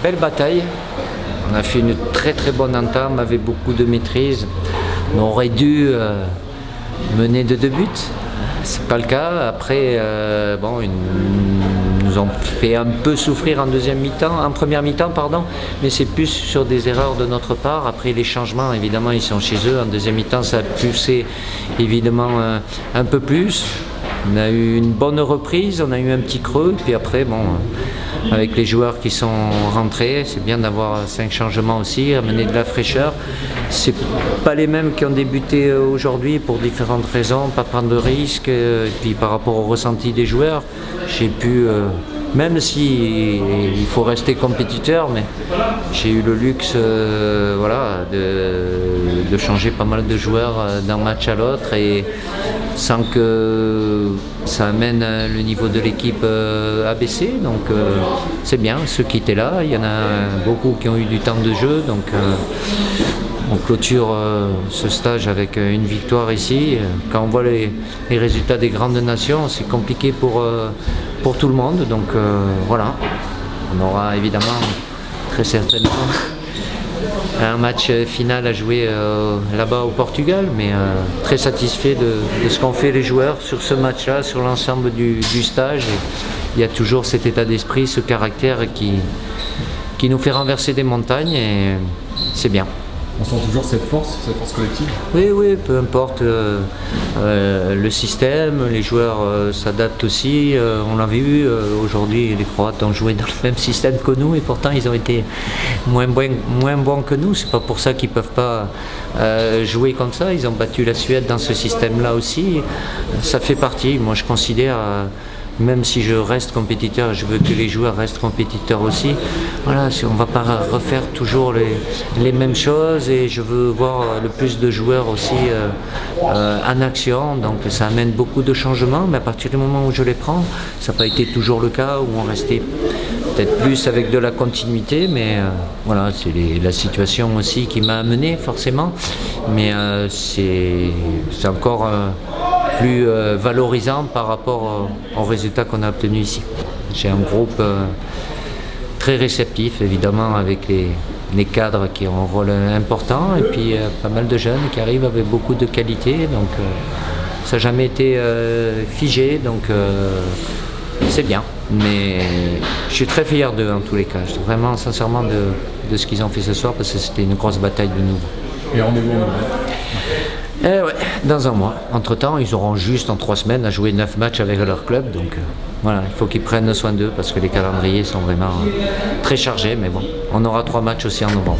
belle bataille. On a fait une très très bonne entame avec beaucoup de maîtrise. On aurait dû mener de 2 buts. C'est pas le cas. Après, ils nous ont fait un peu souffrir en première mi-temps, mais c'est plus sur des erreurs de notre part. Après, les changements, évidemment, ils sont chez eux. En deuxième mi-temps, ça a poussé évidemment un peu plus. On a eu une bonne reprise, on a eu un petit creux, puis après, avec les joueurs qui sont rentrés, c'est bien d'avoir 5 changements aussi, amener de la fraîcheur. C'est pas les mêmes qui ont débuté aujourd'hui pour différentes raisons, pas prendre de risques, et puis par rapport au ressenti des joueurs, j'ai pu, même si il faut rester compétiteur, mais j'ai eu le luxe de changer pas mal de joueurs d'un match à l'autre et sans que ça amène le niveau de l'équipe à baisser. Donc c'est bien, ceux qui étaient là, il y en a beaucoup qui ont eu du temps de jeu. Donc on clôture ce stage avec une victoire ici. Quand on voit les résultats des grandes nations, c'est compliqué pour tout le monde. Donc voilà, on aura évidemment très certainement un match final à jouer là-bas au Portugal, mais très satisfait de ce qu'ont fait les joueurs sur ce match-là, sur l'ensemble du stage. Et il y a toujours cet état d'esprit, ce caractère qui nous fait renverser des montagnes et c'est bien. On sent toujours cette force collective. Oui, peu importe le système, les joueurs s'adaptent aussi. On l'a vu, aujourd'hui les Croates ont joué dans le même système que nous et pourtant ils ont été moins bons que nous. C'est pas pour ça qu'ils peuvent pas jouer comme ça. Ils ont battu la Suède dans ce système-là aussi. Ça fait partie, moi je considère... Même si je reste compétiteur, je veux que les joueurs restent compétiteurs aussi. Voilà, on ne va pas refaire toujours les mêmes choses et je veux voir le plus de joueurs aussi en action. Donc ça amène beaucoup de changements, mais à partir du moment où je les prends, ça n'a pas été toujours le cas, où on restait peut-être plus avec de la continuité, mais voilà, c'est la situation aussi qui m'a amené forcément. Mais c'est encore... plus valorisant par rapport aux résultats qu'on a obtenus ici. J'ai un groupe très réceptif, évidemment, avec les cadres qui ont un rôle important, et puis pas mal de jeunes qui arrivent avec beaucoup de qualité, donc ça n'a jamais été figé, donc c'est bien. Mais je suis très fier d'eux en tous les cas, je suis vraiment sincèrement de ce qu'ils ont fait ce soir, parce que c'était une grosse bataille de nouveau. Et rendez-vous en novembre. Ouais, dans un mois. Entre-temps, ils auront juste en 3 semaines à jouer 9 matchs avec leur club. Donc voilà, il faut qu'ils prennent soin d'eux parce que les calendriers sont vraiment très chargés. Mais bon, on aura 3 matchs aussi en novembre.